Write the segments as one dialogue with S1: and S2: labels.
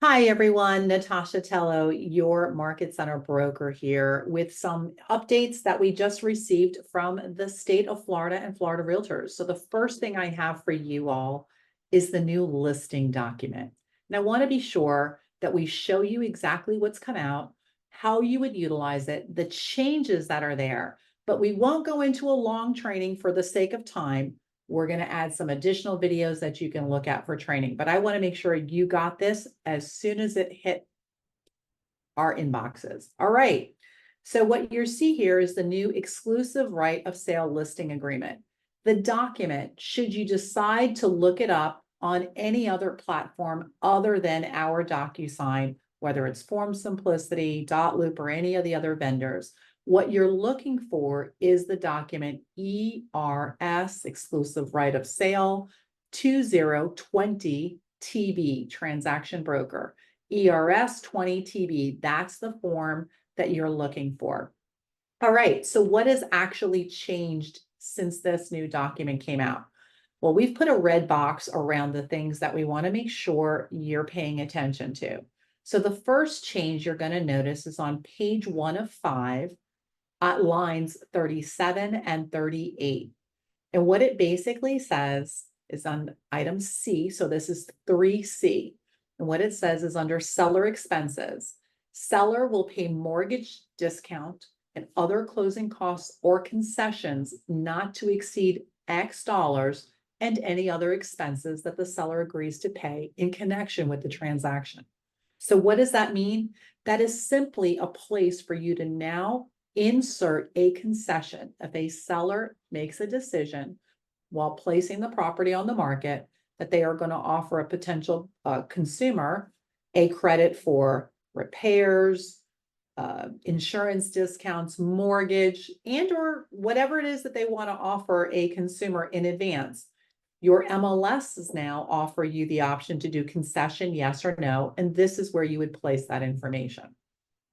S1: Hi, everyone. Natasha Tello, your Market Center broker here with some updates that we just received from the state of Florida and Florida Realtors. So the first thing I have for you all is the new listing document. And I want to be sure that we show you exactly what's come out, how you would utilize it, the changes that are there, but we won't go into a long training for the sake of time. We're going to add some additional videos that you can look at for training, but I want to make sure you got this as soon as it hit our inboxes. All right. So what you see here is the new exclusive right of sale listing agreement. The document, should you decide to look it up on any other platform other than our DocuSign, whether it's Form Simplicity, Dotloop, or any of the other vendors, what you're looking for is the document ERS, exclusive right of sale, 2020 TB, transaction broker. ERS 20 TB, that's the form that you're looking for. All right, so what has actually changed since this new document came out? Well, we've put a red box around the things that we want to make sure you're paying attention to. So the first change you're going to notice is on page 1 of 5 at lines 37 and 38. And what it basically says is on item C, so this is 3C. And what it says is under seller expenses, seller will pay mortgage discount and other closing costs or concessions not to exceed X dollars and any other expenses that the seller agrees to pay in connection with the transaction. So what does that mean? That is simply a place for you to now insert a concession. If a seller makes a decision while placing the property on the market that they are going to offer a potential consumer a credit for repairs, insurance discounts, mortgage, and or whatever it is that they want to offer a consumer in advance. Your MLSs now offer you the option to do concession, yes or no, and this is where you would place that information.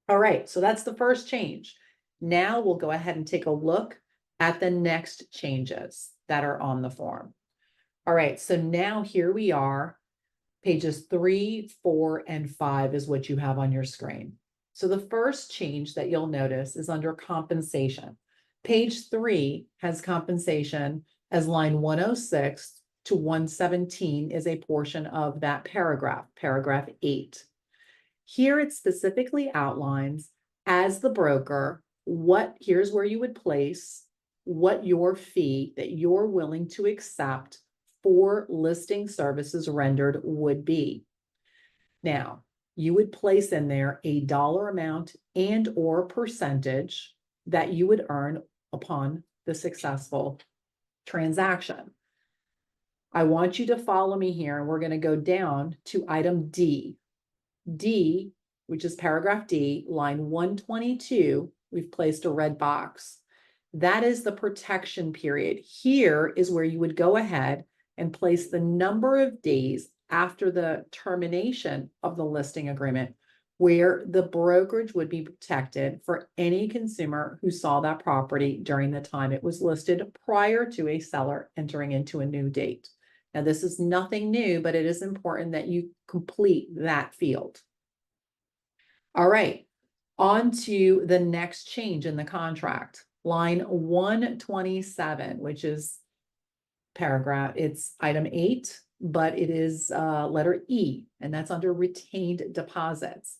S1: All right, so that's the first change. Now we'll go ahead and take a look at the next changes that are on the form. All right, so now here we are. Pages 3, 4, and 5 is what you have on your screen. So the first change that you'll notice is under compensation. Page 3 has compensation as line 106 to 117 is a portion of that paragraph, paragraph 8. Here it specifically outlines as the broker, here's where you would place what your fee that you're willing to accept for listing services rendered would be. Now, you would place in there a dollar amount and or percentage that you would earn upon the successful transaction. I want you to follow me here, and we're going to go down to item D. D, which is paragraph D, line 122, we've placed a red box. That is the protection period. Here is where you would go ahead and place the number of days after the termination of the listing agreement where the brokerage would be protected for any consumer who saw that property during the time it was listed prior to a seller entering into a new date. Now, this is nothing new, but it is important that you complete that field. All right, on to the next change in the contract. Line 127, which is paragraph, it's item 8, but it is letter E, and that's under retained deposits.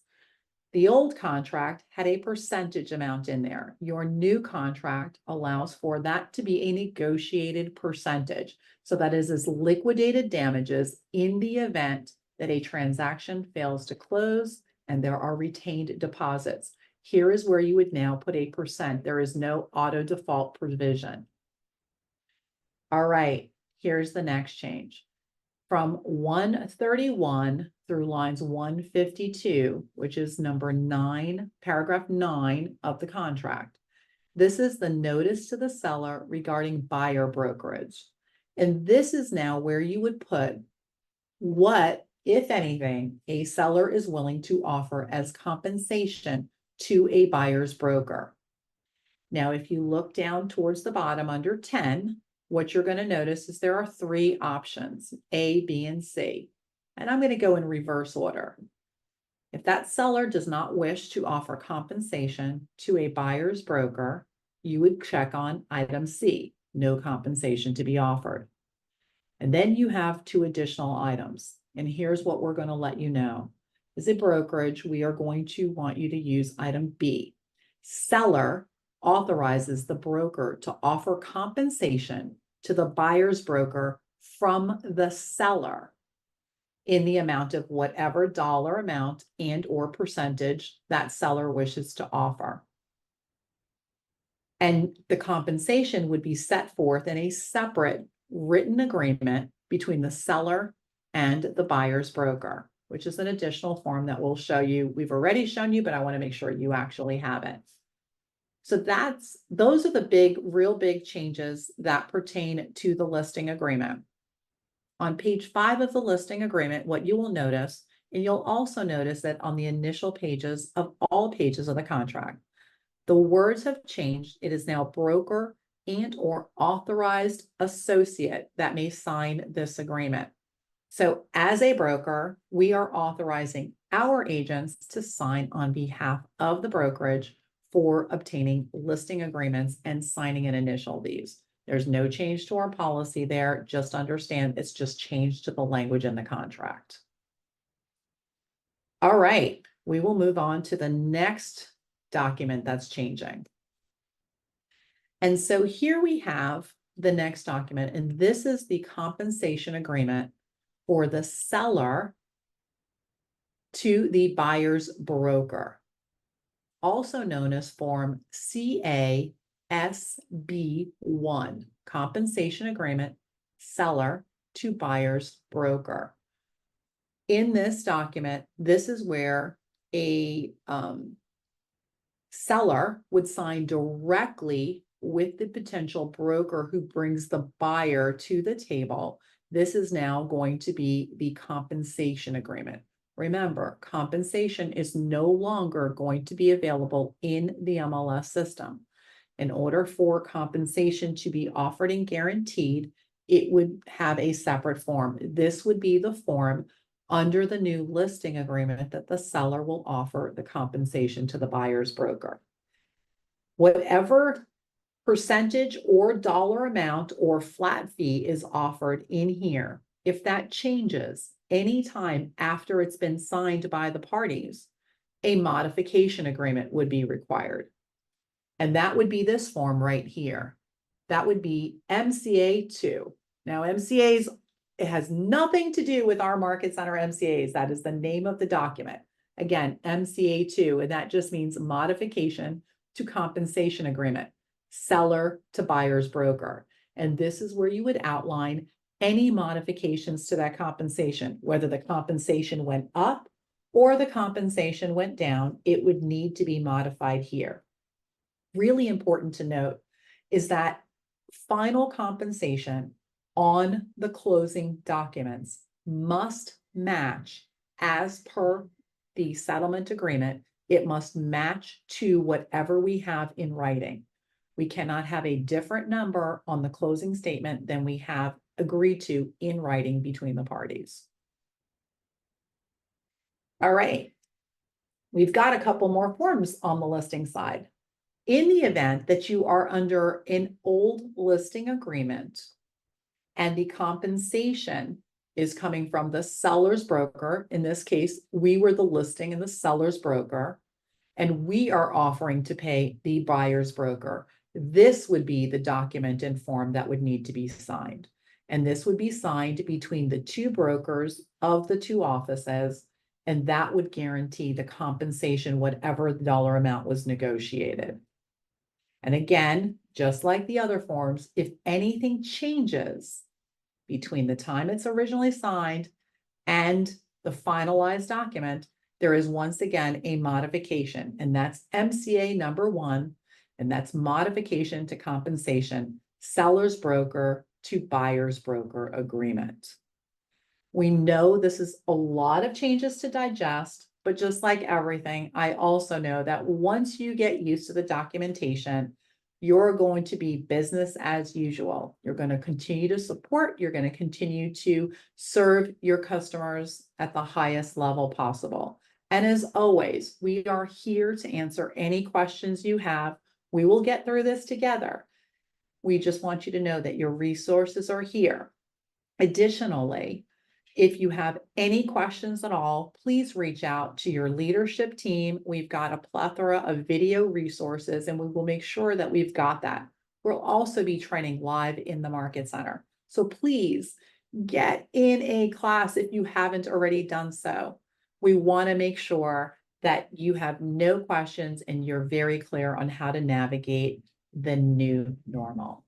S1: The old contract had a percentage amount in there. Your new contract allows for that to be a negotiated percentage. So that is as liquidated damages in the event that a transaction fails to close and there are retained deposits. Here is where you would now put a percent. There is no auto default provision. All right, here's the next change. From 131 through lines 152, which is number 9, paragraph 9 of the contract. This is the notice to the seller regarding buyer brokerage. And this is now where you would put what, if anything, a seller is willing to offer as compensation to a buyer's broker. Now, if you look down towards the bottom under 10, what you're going to notice is there are 3 options, A, B, and C. And I'm going to go in reverse order. If that seller does not wish to offer compensation to a buyer's broker, you would check on item C, no compensation to be offered. And then you have two additional items. And here's what we're going to let you know. As a brokerage, we are going to want you to use item B. Seller authorizes the broker to offer compensation to the buyer's broker from the seller in the amount of whatever dollar amount and or percentage that seller wishes to offer. And the compensation would be set forth in a separate written agreement between the seller and the buyer's broker, which is an additional form that we'll show you. We've already shown you, but I want to make sure you actually have it. So those are the real big changes that pertain to the listing agreement. On page 5 of the listing agreement, what you will notice, and you'll also notice that on the initial pages of all pages of the contract, the words have changed. It is now broker and or authorized associate that may sign this agreement. So as a broker, we are authorizing our agents to sign on behalf of the brokerage for obtaining listing agreements and signing and initial these. There's no change to our policy there. Just understand it's just changed to the language in the contract. All right, we will move on to the next document that's changing. And so here we have the next document, and this is the compensation agreement for the seller to the buyer's broker, also known as Form CASB1, compensation agreement, seller to buyer's broker. In this document, this is where a seller would sign directly with the potential broker who brings the buyer to the table. This is now going to be the compensation agreement. Remember, compensation is no longer going to be available in the MLS system. In order for compensation to be offered and guaranteed, it would have a separate form. This would be the form under the new listing agreement that the seller will offer the compensation to the buyer's broker. Whatever percentage or dollar amount or flat fee is offered in here, if that changes anytime after it's been signed by the parties, a modification agreement would be required. And that would be this form right here. That would be MCA 2. Now, MCAs, it has nothing to do with our market center MCAs. That is the name of the document. Again, MCA 2, and that just means modification to compensation agreement, seller to buyer's broker. And this is where you would outline any modifications to that compensation, whether the compensation went up or the compensation went down, it would need to be modified here. Really important to note is that final compensation on the closing documents must match, as per the settlement agreement, it must match to whatever we have in writing. We cannot have a different number on the closing statement than we have agreed to in writing between the parties. All right, we've got a couple more forms on the listing side. In the event that you are under an old listing agreement and the compensation is coming from the seller's broker, in this case, we were the listing and the seller's broker, and we are offering to pay the buyer's broker, this would be the document and form that would need to be signed. And this would be signed between the two brokers of the two offices, and that would guarantee the compensation, whatever the dollar amount was negotiated. And again, just like the other forms, if anything changes between the time it's originally signed and the finalized document, there is once again a modification, and that's MCA number 1, and that's modification to compensation, seller's broker to buyer's broker agreement. We know this is a lot of changes to digest, but just like everything, I also know that once you get used to the documentation, you're going to be business as usual. You're going to continue to support, you're going to continue to serve your customers at the highest level possible. And as always, we are here to answer any questions you have. We will get through this together. We just want you to know that your resources are here. Additionally, if you have any questions at all, please reach out to your leadership team. We've got a plethora of video resources, and we will make sure that we've got that. We'll also be training live in the Market Center. So please get in a class if you haven't already done so. We want to make sure that you have no questions and you're very clear on how to navigate the new normal.